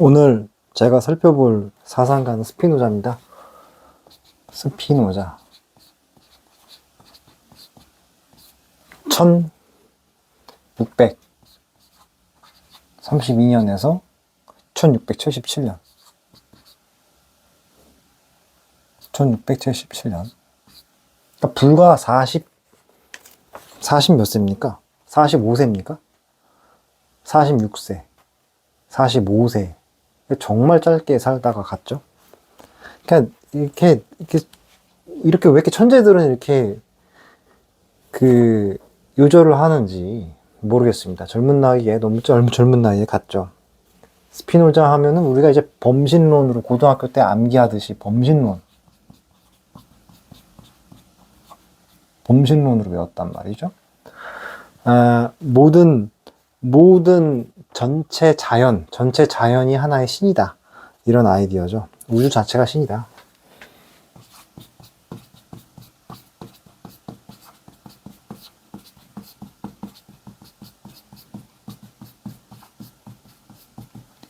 오늘 제가 살펴볼 사상가는 스피노자입니다. 스피노자. 1632년에서 1677년. 1677년. 그러니까 불과 40 몇 세입니까? 45세입니까? 46세, 45세. 정말 짧게 살다가 갔죠. 그러니까 이렇게 왜 이렇게 천재들은 이렇게 요절을 하는지 모르겠습니다. 젊은 나이에, 너무 젊은 나이에 갔죠. 스피노자 하면은 우리가 이제 범신론으로 고등학교 때 암기하듯이 범신론으로 외웠단 말이죠. 모든 전체 자연이 하나의 신이다. 이런 아이디어죠. 우주 자체가 신이다.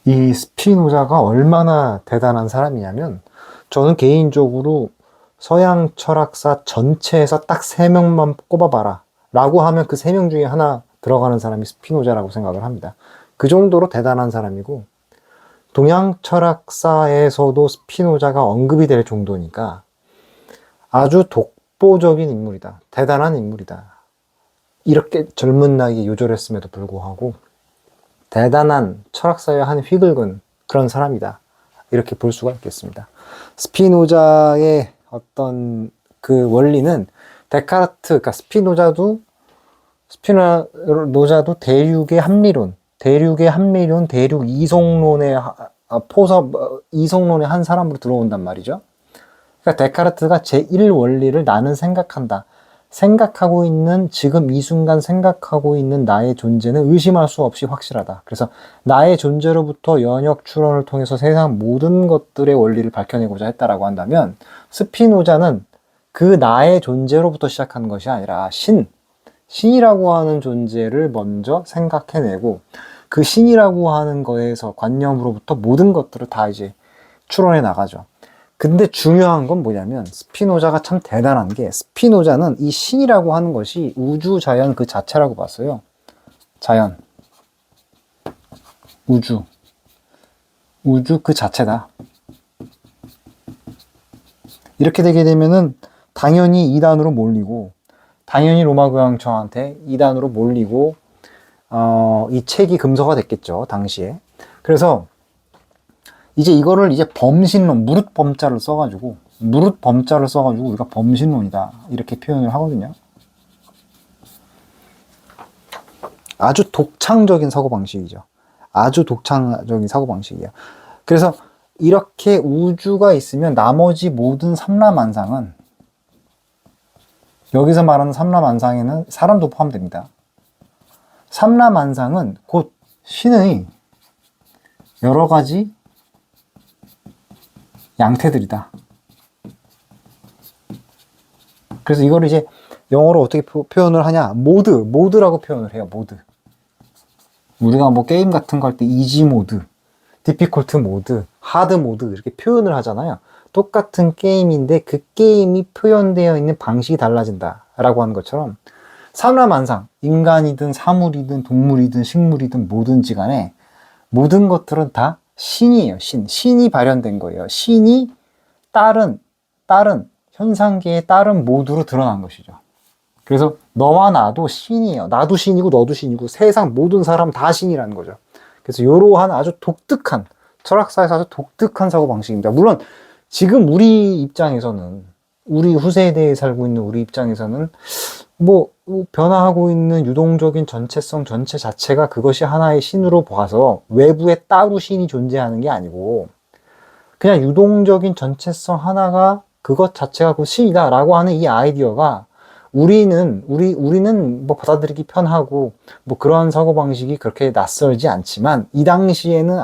이 스피노자가 얼마나 대단한 사람이냐면, 저는 개인적으로 서양 철학사 전체에서 딱 3명만 꼽아봐라 라고 하면 그 3명 중에 하나 들어가는 사람이 스피노자라고 생각을 합니다. 그 정도로 대단한 사람이고, 동양 철학사에서도 스피노자가 언급이 될 정도니까 아주 독보적인 인물이다. 대단한 인물이다. 이렇게 젊은 나이에 요절했음에도 불구하고 대단한 철학사의 한 휘긁은 그런 사람이다. 이렇게 볼 수가 있겠습니다. 스피노자의 어떤 그 원리는 데카르트, 그러니까 스피노자도 대륙의 합리론, 대륙 이성론의 이성론의 한 사람으로 들어온단 말이죠. 그러니까 데카르트가 제1원리를 나는 생각한다. 지금 이 순간 생각하고 있는 나의 존재는 의심할 수 없이 확실하다. 그래서 나의 존재로부터 연역 추론을 통해서 세상 모든 것들의 원리를 밝혀내고자 했다라고 한다면, 스피노자는 그 나의 존재로부터 시작하는 것이 아니라 신이라고 하는 존재를 먼저 생각해내고, 그 신이라고 하는 거에서 관념으로부터 모든 것들을 다 이제 추론해 나가죠. 근데 중요한 건 뭐냐면, 스피노자가 참 대단한 게, 스피노자는 이 신이라고 하는 것이 우주 자연 그 자체라고 봤어요. 자연, 우주 그 자체다. 이렇게 되게 되면은 당연히 이단으로 몰리고, 당연히 로마 교황청한테 이단으로 몰리고, 이 책이 금서가 됐겠죠, 당시에. 그래서 이제 이거를 이제 범신론, 무릇범자를 써가지고 우리가 범신론이다. 이렇게 표현을 하거든요. 아주 독창적인 사고방식이죠. 그래서 이렇게 우주가 있으면 나머지 모든 삼라만상은, 여기서 말하는 삼라만상에는 사람도 포함됩니다. 삼라만상은 곧 신의 여러 가지 양태들이다. 그래서 이거를 이제 영어로 어떻게 표현을 하냐? 모드라고 표현을 해요. 모드. 우리가 뭐 게임 같은 거 할 때 이지 모드, 디피컬트 모드, 하드 모드 이렇게 표현을 하잖아요. 똑같은 게임인데 그 게임이 표현되어 있는 방식이 달라진다 라고 하는 것처럼, 삼라만상, 인간이든 사물이든 동물이든 식물이든 뭐든지 간에 모든 것들은 다 신이에요. 신이 발현된 거예요. 신이 다른 현상계의 다른 모드로 드러난 것이죠. 그래서 너와 나도 신이에요. 나도 신이고 너도 신이고 세상 모든 사람 다 신이라는 거죠. 그래서 이러한 아주 독특한, 철학사에서 아주 독특한 사고방식입니다. 물론 지금 우리 입장에서는, 우리 후세대에 살고 있는 우리 입장에서는 뭐 변화하고 있는 유동적인 전체성 전체 자체가 그것이 하나의 신으로 봐서 외부에 따로 신이 존재하는 게 아니고, 그냥 유동적인 전체성 하나가 그것 자체가 그 신이다 라고 하는 이 아이디어가, 우리는 뭐 받아들이기 편하고 뭐 그런 사고방식이 그렇게 낯설지 않지만, 이 당시에는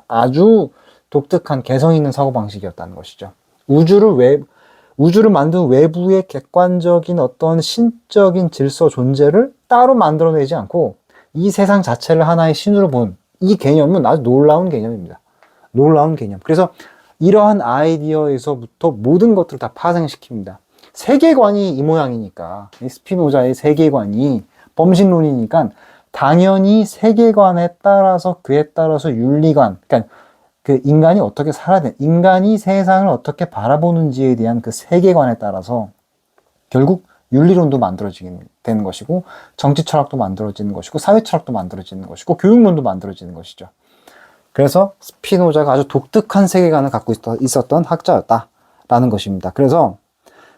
아주 독특한 개성 있는 사고방식이었다는 것이죠. 우주를 만든 외부의 객관적인 어떤 신적인 질서 존재를 따로 만들어내지 않고 이 세상 자체를 하나의 신으로 본 이 개념은 아주 놀라운 개념입니다. 놀라운 개념. 그래서 이러한 아이디어에서부터 모든 것들을 다 파생시킵니다. 세계관이 이 모양이니까, 이 스피노자의 세계관이 범신론이니까 당연히 세계관에 따라서 그에 따라서 윤리관, 그러니까 그 인간이 어떻게 살아야 돼, 인간이 세상을 어떻게 바라보는지에 대한 그 세계관에 따라서 결국 윤리론도 만들어지게 되는 것이고, 정치 철학도 만들어지는 것이고, 사회 철학도 만들어지는 것이고, 교육론도 만들어지는 것이죠. 그래서 스피노자가 아주 독특한 세계관을 갖고 있었던 학자였다라는 것입니다. 그래서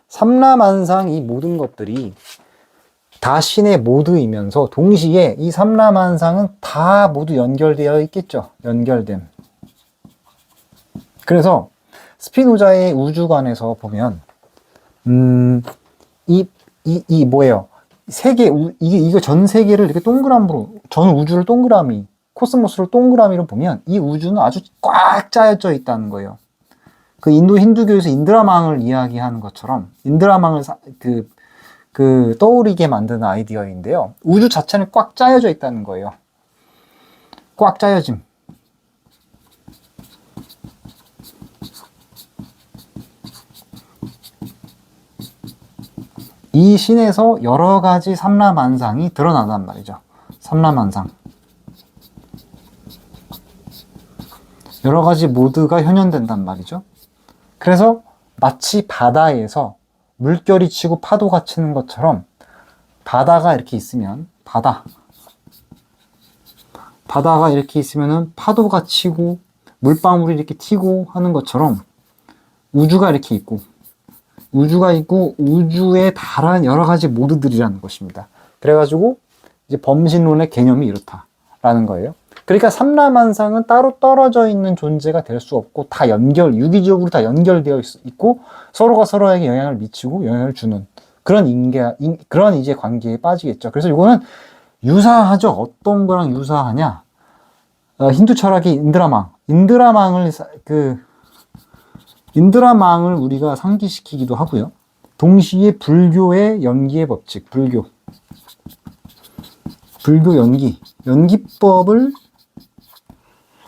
삼라만상 이 모든 것들이 다 신의 모드이면서 동시에 이 삼라만상은 다 모두 연결되어 있겠죠. 연결됨. 그래서 스피노자의 우주관에서 보면 뭐예요? 세계, 이거 전 세계를 이렇게 동그라미로, 전 우주를 동그라미, 코스모스를 동그라미로 보면 이 우주는 아주 꽉 짜여져 있다는 거예요. 그 인도 힌두교에서 인드라망을 이야기하는 것처럼 인드라망을 떠오르게 만드는 아이디어인데요. 우주 자체는 꽉 짜여져 있다는 거예요. 꽉 짜여짐. 이 신에서 여러 가지 삼라만상이 드러난단 말이죠. 삼라만상. 여러 가지 모드가 현현된단 말이죠. 그래서 마치 바다에서 물결이 치고 파도가 치는 것처럼 바다가 이렇게 있으면 바다가 이렇게 있으면은 파도가 치고 물방울이 이렇게 튀고 하는 것처럼 우주가 이렇게 있고 우주에 다른 여러 가지 모드들이라는 것입니다. 그래가지고 이제 범신론의 개념이 이렇다라는 거예요. 그러니까 삼라만상은 따로 떨어져 있는 존재가 될 수 없고 다 유기적으로 다 연결되어 있고 서로가 서로에게 영향을 미치고 영향을 주는 그런 이제 관계에 빠지겠죠. 그래서 이거는 유사하죠. 어떤 거랑 유사하냐? 힌두 철학의 인드라망을 우리가 상기시키기도 하고요. 동시에 불교의 연기의 법칙, 불교 연기법을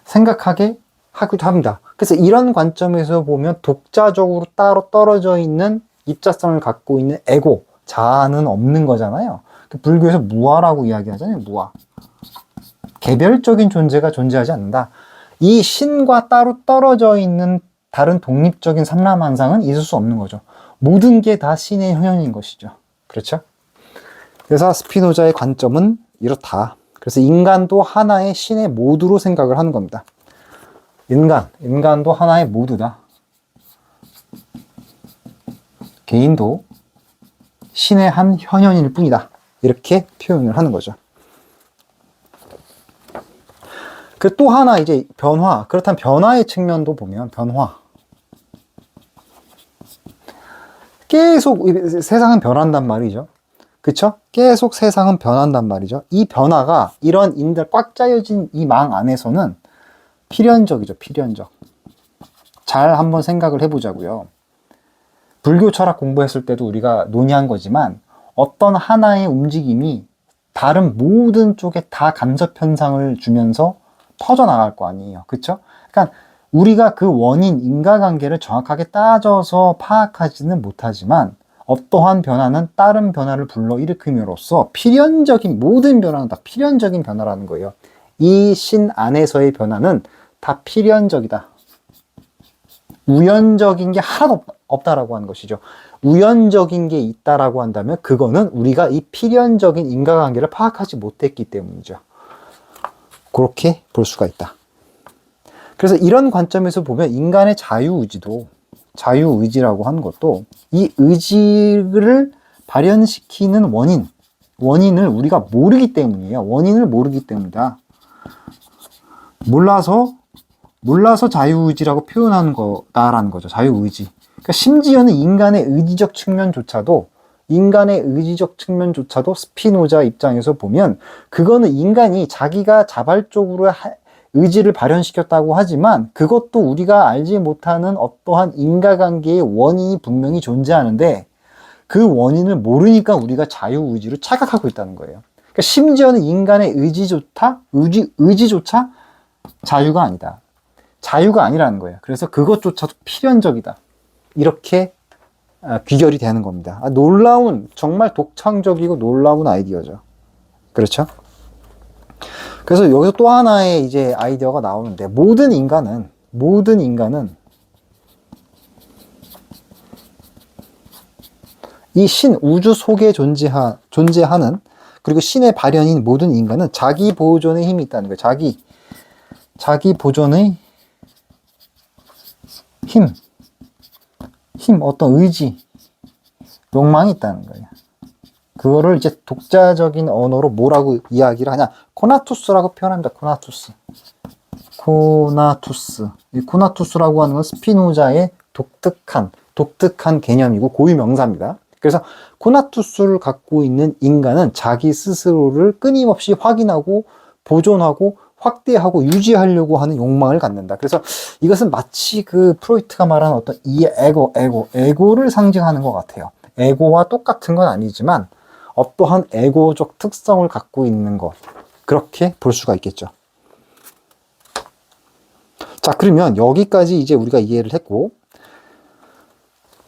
생각하게 하기도 합니다. 그래서 이런 관점에서 보면 독자적으로 따로 떨어져 있는 입자성을 갖고 있는 에고, 자아는 없는 거잖아요. 불교에서 무아라고 이야기하잖아요. 무아. 개별적인 존재가 존재하지 않는다. 이 신과 따로 떨어져 있는 다른 독립적인 삼라만상은 있을 수 없는 거죠. 모든 게 다 신의 형연인 것이죠. 그렇죠? 그래서 스피노자의 관점은 이렇다. 그래서 인간도 하나의 신의 모두로 생각을 하는 겁니다. 인간도 하나의 모두다. 개인도 신의 한 현현일 뿐이다. 이렇게 표현을 하는 거죠. 그 또 하나 이제 변화. 그렇다면 변화의 측면도 보면 계속 세상은 변한단 말이죠. 그쵸? 계속 세상은 변한단 말이죠. 이 변화가 이런 꽉 짜여진 이 망 안에서는 필연적이죠. 필연적. 잘 한번 생각을 해보자고요. 불교 철학 공부했을 때도 우리가 논의한 거지만 어떤 하나의 움직임이 다른 모든 쪽에 다 간접 현상을 주면서 퍼져나갈 거 아니에요. 그쵸? 그러니까 우리가 그 원인, 인과관계를 정확하게 따져서 파악하지는 못하지만 어떠한 변화는 다른 변화를 불러일으킴으로써 모든 변화는 다 필연적인 변화라는 거예요. 이 신 안에서의 변화는 다 필연적이다. 우연적인 게 하나도 없다라고 하는 것이죠. 우연적인 게 있다라고 한다면 그거는 우리가 이 필연적인 인과관계를 파악하지 못했기 때문이죠. 그렇게 볼 수가 있다. 그래서 이런 관점에서 보면 인간의 자유의지라고 하는 것도 이 의지를 발현시키는 원인을 우리가 모르기 때문이에요. 원인을 모르기 때문이다. 몰라서 자유의지라고 표현하는 거다라는 거죠. 자유의지. 그러니까 심지어는 인간의 의지적 측면조차도 스피노자 입장에서 보면 그거는 인간이 자기가 자발적으로 의지를 발현시켰다고 하지만 그것도 우리가 알지 못하는 어떠한 인과관계의 원인이 분명히 존재하는데 그 원인을 모르니까 우리가 자유의지로 착각하고 있다는 거예요. 그러니까 심지어는 인간의 의지조차 자유가 아니다. 자유가 아니라는 거예요. 그래서 그것조차도 필연적이다. 이렇게 귀결이 되는 겁니다. 놀라운, 정말 독창적이고 놀라운 아이디어죠. 그렇죠? 그래서 여기서 또 하나의 이제 아이디어가 나오는데, 모든 인간은 이 신, 우주 속에 존재하는, 그리고 신의 발현인 모든 인간은 자기 보존의 힘이 있다는 거예요. 자기 보존의 힘, 어떤 의지, 욕망이 있다는 거예요. 그거를 이제 독자적인 언어로 뭐라고 이야기를 하냐? 코나투스라고 표현합니다. 코나투스. 이 코나투스라고 하는 건 스피노자의 독특한 개념이고 고유 명사입니다. 그래서 코나투스를 갖고 있는 인간은 자기 스스로를 끊임없이 확인하고 보존하고 확대하고 유지하려고 하는 욕망을 갖는다. 그래서 이것은 마치 그 프로이트가 말하는 어떤 이의 에고를 상징하는 것 같아요. 에고와 똑같은 건 아니지만 어떠한 에고적 특성을 갖고 있는 것, 그렇게 볼 수가 있겠죠. 자, 그러면 여기까지 이제 우리가 이해를 했고,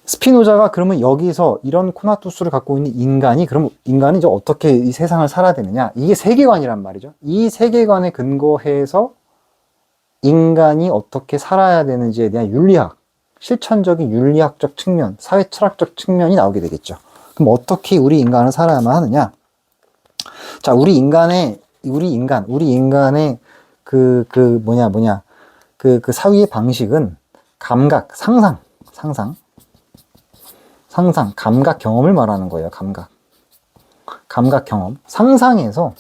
스피노자가 그러면 여기서 이런 코나투스를 갖고 있는 그럼 인간이 이제 어떻게 이 세상을 살아야 되느냐? 이게 세계관이란 말이죠. 이 세계관에 근거해서 인간이 어떻게 살아야 되는지에 대한 윤리학, 실천적인 윤리학적 측면, 사회 철학적 측면이 나오게 되겠죠. 그럼 어떻게 우리 인간을 살아야만 하느냐? 자, 우리 인간의 그 사유의 방식은 감각, 상상, 감각 경험을 말하는 거예요. 감각 경험. 상상에서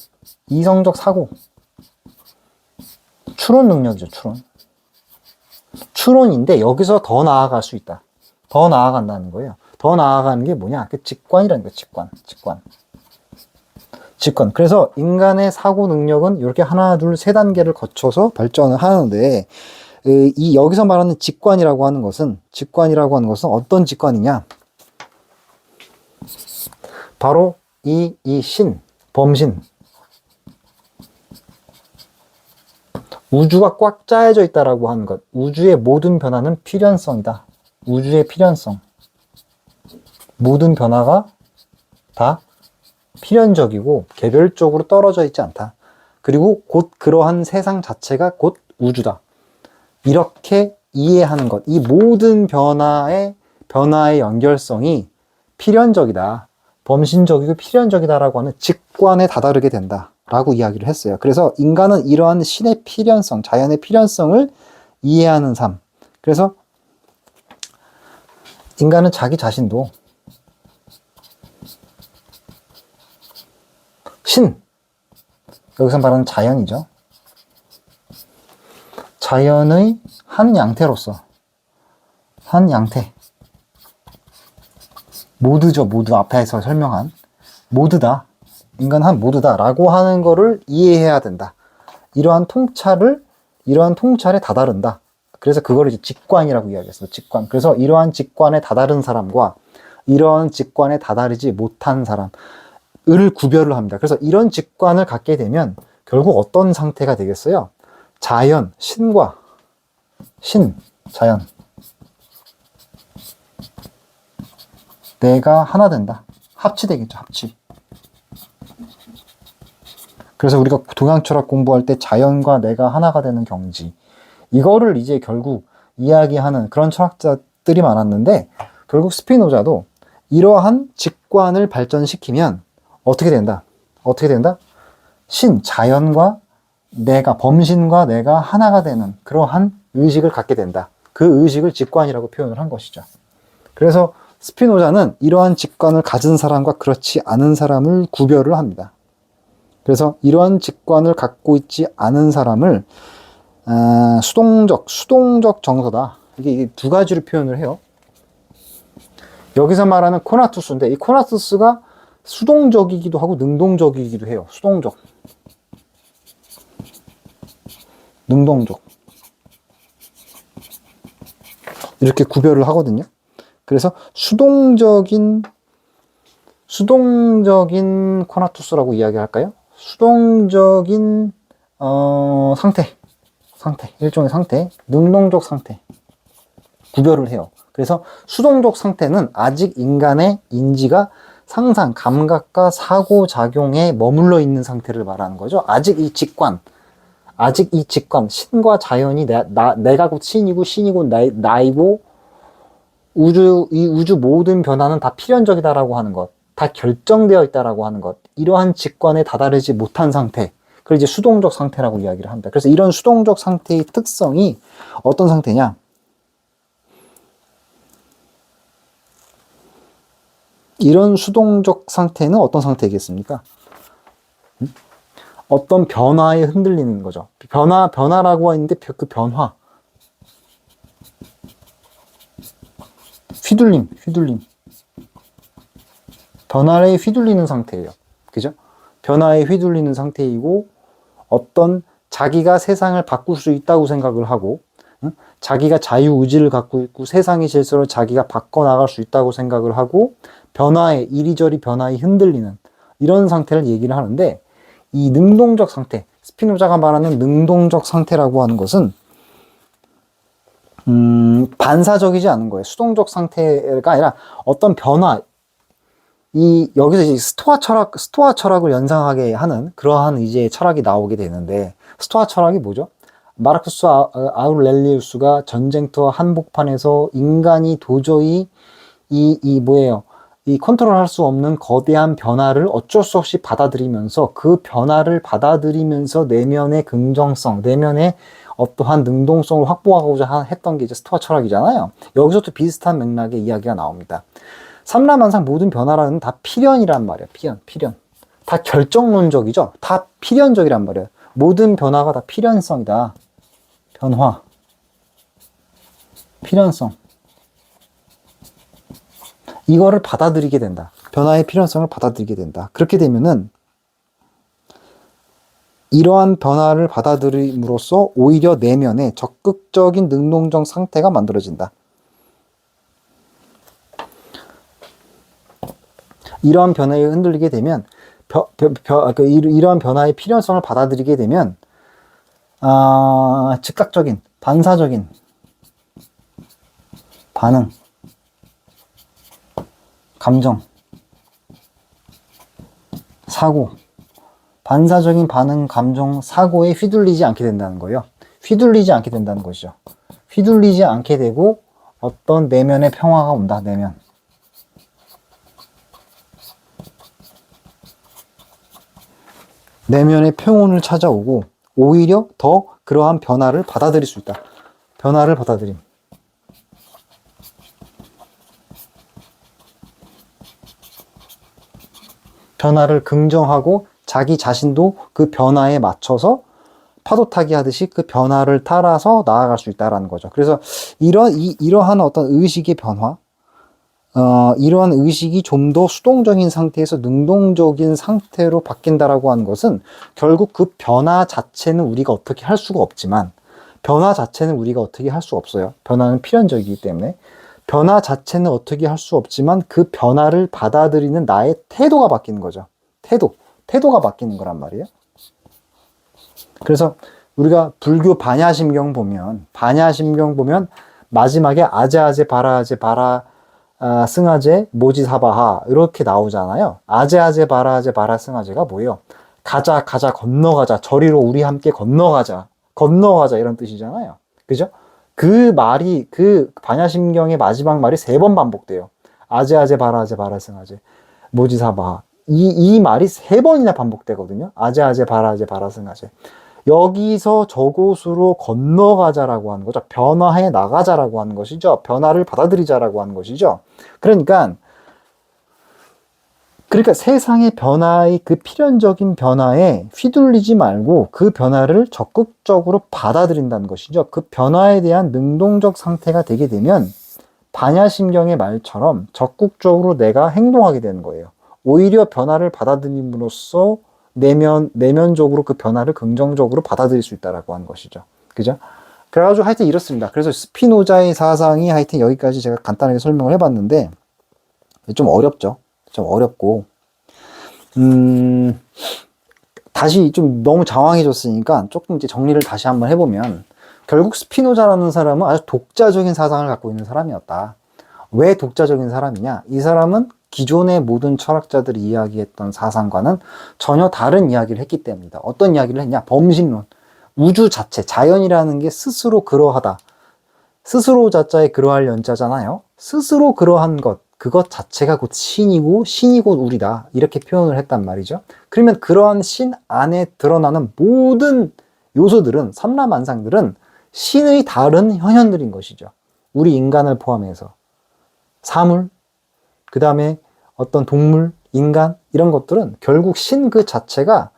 이성적 사고, 추론 능력이죠. 추론인데 여기서 더 나아갈 수 있다. 더 나아간다는 거예요. 더 나아가는 게 뭐냐? 그 직관이라는 거예요. 직관. 그래서 인간의 사고 능력은 이렇게 하나, 둘, 세 단계를 거쳐서 발전을 하는데, 여기서 말하는 직관이라고 하는 것은 어떤 직관이냐? 바로 이 범신. 우주가 꽉 짜여져 있다라고 하는 것. 우주의 모든 변화는 필연성이다. 우주의 필연성. 모든 변화가 다 필연적이고 개별적으로 떨어져 있지 않다. 그리고 곧 그러한 세상 자체가 곧 우주다. 이렇게 이해하는 것. 이 모든 변화의 연결성이 필연적이다. 범신적이고 필연적이다라고 하는 직관에 다다르게 된다라고 이야기를 했어요. 그래서 인간은 이러한 신의 필연성, 자연의 필연성을 이해하는 삶. 그래서 인간은 자기 자신도 여기서 말하는 자연이죠. 자연의 한 양태로서, 모두죠. 모두 앞에서 설명한 모두다. 인간 한 모두다라고 하는 거를 이해해야 된다. 이러한 통찰에 다다른다. 그래서 그걸 이제 직관이라고 이야기했어요. 직관. 그래서 이러한 직관에 다다른 사람과 이러한 직관에 다다르지 못한 사람을 구별을 합니다. 그래서 이런 직관을 갖게 되면 결국 어떤 상태가 되겠어요? 자연, 자연. 내가 하나 된다. 합치되겠죠, 합치. 그래서 우리가 동양철학 공부할 때 자연과 내가 하나가 되는 경지. 이거를 이제 결국 이야기하는 그런 철학자들이 많았는데, 결국 스피노자도 이러한 직관을 발전시키면 어떻게 된다? 자연과 범신과 내가 하나가 되는 그러한 의식을 갖게 된다. 그 의식을 직관이라고 표현을 한 것이죠. 그래서 스피노자는 이러한 직관을 가진 사람과 그렇지 않은 사람을 구별을 합니다. 그래서 이러한 직관을 갖고 있지 않은 사람을 수동적 정서다. 이게 두 가지로 표현을 해요. 여기서 말하는 코나투스인데, 이 코나투스가 수동적이기도 하고 능동적이기도 해요. 능동적. 이렇게 구별을 하거든요. 그래서 수동적인 코나투스라고 이야기할까요? 수동적인 상태, 일종의 상태, 능동적 상태 구별을 해요. 그래서 수동적 상태는 아직 인간의 인지가 상상, 감각과 상호작용에 머물러 있는 상태를 말하는 거죠. 아직 이 직관, 신과 자연이 내가 곧 신이고 신이고 나이고 이 우주 모든 변화는 다 필연적이다라고 하는 것, 다 결정되어 있다라고 하는 것, 이러한 직관에 다다르지 못한 상태, 그걸 이제 수동적 상태라고 이야기를 합니다. 그래서 이런 수동적 상태의 특성이 어떤 상태냐? 이런 수동적 상태는 어떤 상태이겠습니까? 어떤 변화에 흔들리는 거죠. 변화라고 하는데 그 변화. 휘둘림. 변화에 휘둘리는 상태예요. 그죠? 변화에 휘둘리는 상태이고, 어떤 자기가 세상을 바꿀 수 있다고 생각을 하고, 자기가 자유의지를 갖고 있고, 세상의 질서를 자기가 바꿔나갈 수 있다고 생각을 하고, 이리저리 변화에 흔들리는 이런 상태를 얘기를 하는데, 이 능동적 상태, 스피노자가 말하는 능동적 상태라고 하는 것은 반사적이지 않은 거예요. 수동적 상태가 아니라 어떤 변화, 여기서 이제 스토아 철학을 연상하게 하는 그러한 이제 철학이 나오게 되는데, 스토아 철학이 뭐죠? 마르쿠스 아우렐리우스가 전쟁터와 한복판에서 인간이 도저히 이 컨트롤할 수 없는 거대한 변화를 어쩔 수 없이 받아들이면서, 그 변화를 받아들이면서 내면의 긍정성, 내면의 어떠한 능동성을 확보하고자 했던 게 이제 스토아 철학이잖아요. 여기서도 비슷한 맥락의 이야기가 나옵니다. 삼라만상 모든 변화라는 다 필연이란 말이에요. 필연. 다 결정론적이죠. 다 필연적이란 말이에요. 모든 변화가 다 필연성이다. 변화. 필연성. 이거를 받아들이게 된다. 변화의 필연성을 받아들이게 된다. 그렇게 되면은 이러한 변화를 받아들임으로써 오히려 내면에 적극적인 능동적 상태가 만들어진다. 이러한 변화에 흔들리게 되면, 이러한 변화의 필연성을 받아들이게 되면, 즉각적인, 반사적인 반응, 감정, 사고, 반사적인 반응, 감정, 사고에 휘둘리지 않게 된다는 거예요. 휘둘리지 않게 된다는 것이죠. 휘둘리지 않게 되고 어떤 내면의 평화가 온다. 내면의 평온을 찾아오고, 오히려 더 그러한 변화를 받아들일 수 있다. 변화를 받아들임. 변화를 긍정하고 자기 자신도 그 변화에 맞춰서 파도 타기 하듯이 그 변화를 따라서 나아갈 수 있다는 거죠. 그래서 이러한 어떤 의식의 변화, 이러한 의식이 좀 더 수동적인 상태에서 능동적인 상태로 바뀐다라고 하는 것은, 결국 그 변화 자체는 우리가 어떻게 할 수가 없지만, 변화는 필연적이기 때문에 변화 자체는 어떻게 할 수 없지만, 그 변화를 받아들이는 나의 태도가 바뀌는 거죠. 태도가 바뀌는 거란 말이에요. 그래서 우리가 불교 반야심경 보면 마지막에 아제아제 바라아제 바라 승아제 모지사바하 이렇게 나오잖아요. 아제아제 바라아제 바라 승아제가 뭐예요? 가자 건너가자, 저리로 우리 함께 건너가자 이런 뜻이잖아요. 그죠? 그 말이, 그 반야심경의 마지막 말이 3번 반복돼요. 아제아제 바라아제 바라 승아제 모지사바하. 이 말이 3번이나 반복되거든요. 아제아제 바라아제 바라 승아제. 여기서 저곳으로 건너가자라고 하는 거죠. 변화해 나가자라고 하는 것이죠. 변화를 받아들이자라고 하는 것이죠. 그러니까 세상의 변화의 그 필연적인 변화에 휘둘리지 말고 그 변화를 적극적으로 받아들인다는 것이죠. 그 변화에 대한 능동적 상태가 되게 되면 반야심경의 말처럼 적극적으로 내가 행동하게 되는 거예요. 오히려 변화를 받아들임으로써 내면적으로 그 변화를 긍정적으로 받아들일 수 있다라고 하는 것이죠. 그죠? 그래가지고 하여튼 이렇습니다. 그래서 스피노자의 사상이 하여튼 여기까지 제가 간단하게 설명을 해봤는데, 좀 어렵죠? 좀 어렵고, 다시 좀 너무 장황해졌으니까 조금 이제 정리를 다시 한번 해보면, 결국 스피노자라는 사람은 아주 독자적인 사상을 갖고 있는 사람이었다. 왜 독자적인 사람이냐? 이 사람은 기존의 모든 철학자들이 이야기했던 사상과는 전혀 다른 이야기를 했기 때문이다. 어떤 이야기를 했냐? 범신론. 우주 자체, 자연이라는 게 스스로 그러하다. 스스로 자자에 그러할 연자잖아요. 스스로 그러한 것, 그것 자체가 곧 신이고 신이 곧 우리다. 이렇게 표현을 했단 말이죠. 그러면 그러한 신 안에 드러나는 모든 요소들은, 삼라만상들은 신의 다른 현현들인 것이죠. 우리 인간을 포함해서. 사물, 그 다음에 어떤 동물, 인간, 이런 것들은 결국 신 그 자체가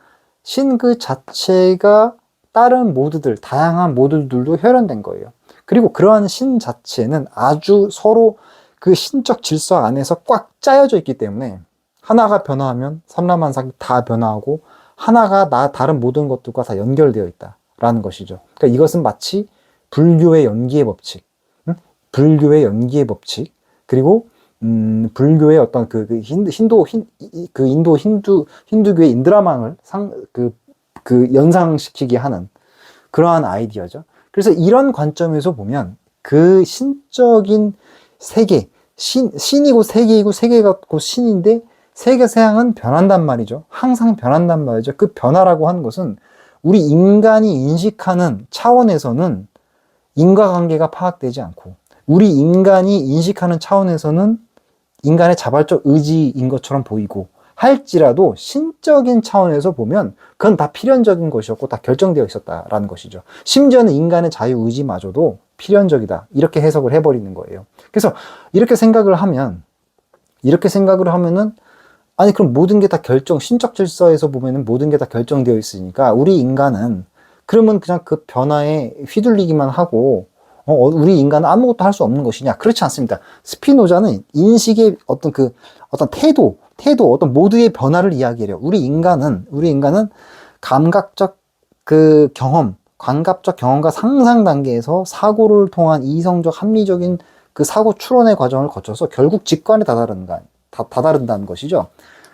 다른 모드들, 다양한 모드들도 혈연된 거예요. 그리고 그러한 신 자체는 아주 서로 그 신적 질서 안에서 꽉 짜여져 있기 때문에 하나가 변화하면 삼라만상이 다 변화하고 하나가 다른 모든 것들과 다 연결되어 있다라는 것이죠. 그러니까 이것은 마치 불교의 연기의 법칙, 불교의 연기의 법칙, 그리고 불교의 어떤 힌두교의 인드라망을 연상시키게 하는 그러한 아이디어죠. 그래서 이런 관점에서 보면 그 신적인 세계, 신이고 세계이고 세계가 곧 신인데 세계 세상은 변한단 말이죠. 항상 변한단 말이죠. 그 변화라고 하는 것은 우리 인간이 인식하는 차원에서는 인과관계가 파악되지 않고 우리 인간이 인식하는 차원에서는 인간의 자발적 의지인 것처럼 보이고 할지라도 신적인 차원에서 보면 그건 다 필연적인 것이었고 다 결정되어 있었다라는 것이죠. 심지어는 인간의 자유의지마저도 필연적이다. 이렇게 해석을 해버리는 거예요. 그래서 이렇게 생각을 하면은 아니 그럼 모든 게 다 신적 질서에서 보면은 모든 게 다 결정되어 있으니까 우리 인간은 그러면 그냥 그 변화에 휘둘리기만 하고 우리 인간은 아무것도 할 수 없는 것이냐? 그렇지 않습니다. 스피노자는 인식의 어떤 태도, 어떤 모두의 변화를 이야기해요. 우리 인간은 감각적 경험과 상상 단계에서 사고를 통한 이성적 합리적인 그 사고 추론의 과정을 거쳐서 결국 직관에 다다른다는 것이죠.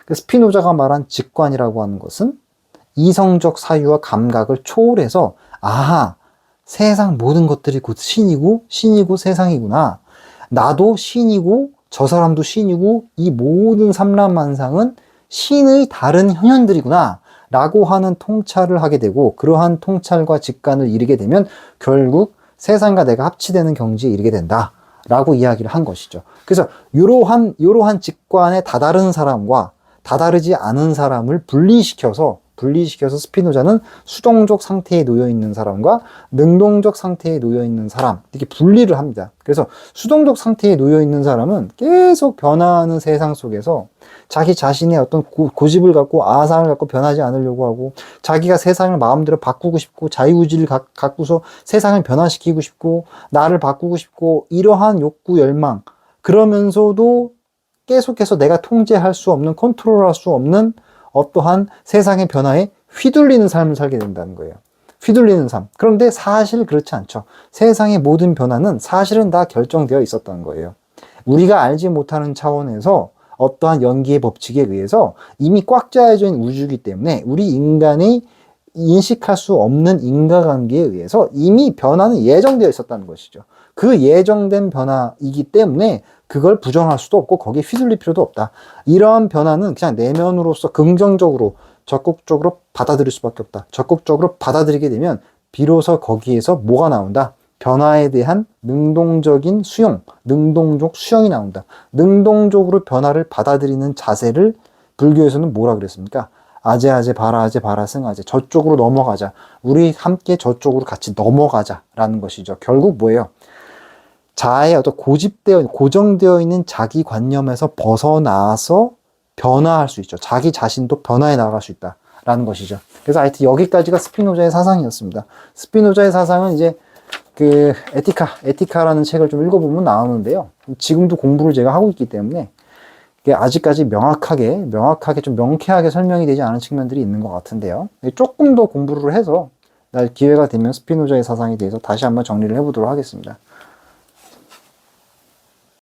그 스피노자가 말한 직관이라고 하는 것은 이성적 사유와 감각을 초월해서 세상 모든 것들이 곧 신이고 세상이구나. 나도 신이고 저 사람도 신이고 이 모든 삼라만상은 신의 다른 현현들이구나 라고 하는 통찰을 하게 되고 그러한 통찰과 직관을 이루게 되면 결국 세상과 내가 합치되는 경지에 이르게 된다 라고 이야기를 한 것이죠. 그래서 이러한 직관에 다다른 사람과 다다르지 않은 사람을 분리시켜서 스피노자는 수동적 상태에 놓여 있는 사람과 능동적 상태에 놓여 있는 사람 이렇게 분리를 합니다. 그래서 수동적 상태에 놓여 있는 사람은 계속 변화하는 세상 속에서 자기 자신의 어떤 고집을 갖고 아상을 갖고 변하지 않으려고 하고 자기가 세상을 마음대로 바꾸고 싶고 자유의지를 갖고서 세상을 변화시키고 싶고 나를 바꾸고 싶고 이러한 욕구 열망 그러면서도 계속해서 내가 통제할 수 없는 컨트롤할 수 없는 어떠한 세상의 변화에 휘둘리는 삶을 살게 된다는 거예요. 휘둘리는 삶. 그런데 사실 그렇지 않죠. 세상의 모든 변화는 사실은 다 결정되어 있었다는 거예요. 우리가 알지 못하는 차원에서 어떠한 연기의 법칙에 의해서 이미 꽉 짜여져 있는 우주이기 때문에 우리 인간이 인식할 수 없는 인과관계에 의해서 이미 변화는 예정되어 있었다는 것이죠. 그 예정된 변화이기 때문에 그걸 부정할 수도 없고 거기에 휘둘릴 필요도 없다. 이러한 변화는 그냥 내면으로서 긍정적으로 적극적으로 받아들일 수밖에 없다. 적극적으로 받아들이게 되면 비로소 거기에서 뭐가 나온다? 변화에 대한 능동적인 수용, 능동적 수용이 나온다. 능동적으로 변화를 받아들이는 자세를 불교에서는 뭐라 그랬습니까? 아제아제 바라아제 바라승아제 저쪽으로 넘어가자. 우리 함께 저쪽으로 같이 넘어가자라는 것이죠. 결국 뭐예요? 자아의 어떤 고정되어 있는 자기 관념에서 벗어나서 변화할 수 있죠. 자기 자신도 변화해 나갈 수 있다라는 것이죠. 그래서 하여튼 여기까지가 스피노자의 사상이었습니다. 스피노자의 사상은 이제 그 에티카라는 책을 좀 읽어보면 나오는데요. 지금도 공부를 제가 하고 있기 때문에 이게 아직까지 명확하게 좀 명쾌하게 설명이 되지 않은 측면들이 있는 것 같은데요. 조금 더 공부를 해서 날 기회가 되면 스피노자의 사상에 대해서 다시 한번 정리를 해보도록 하겠습니다.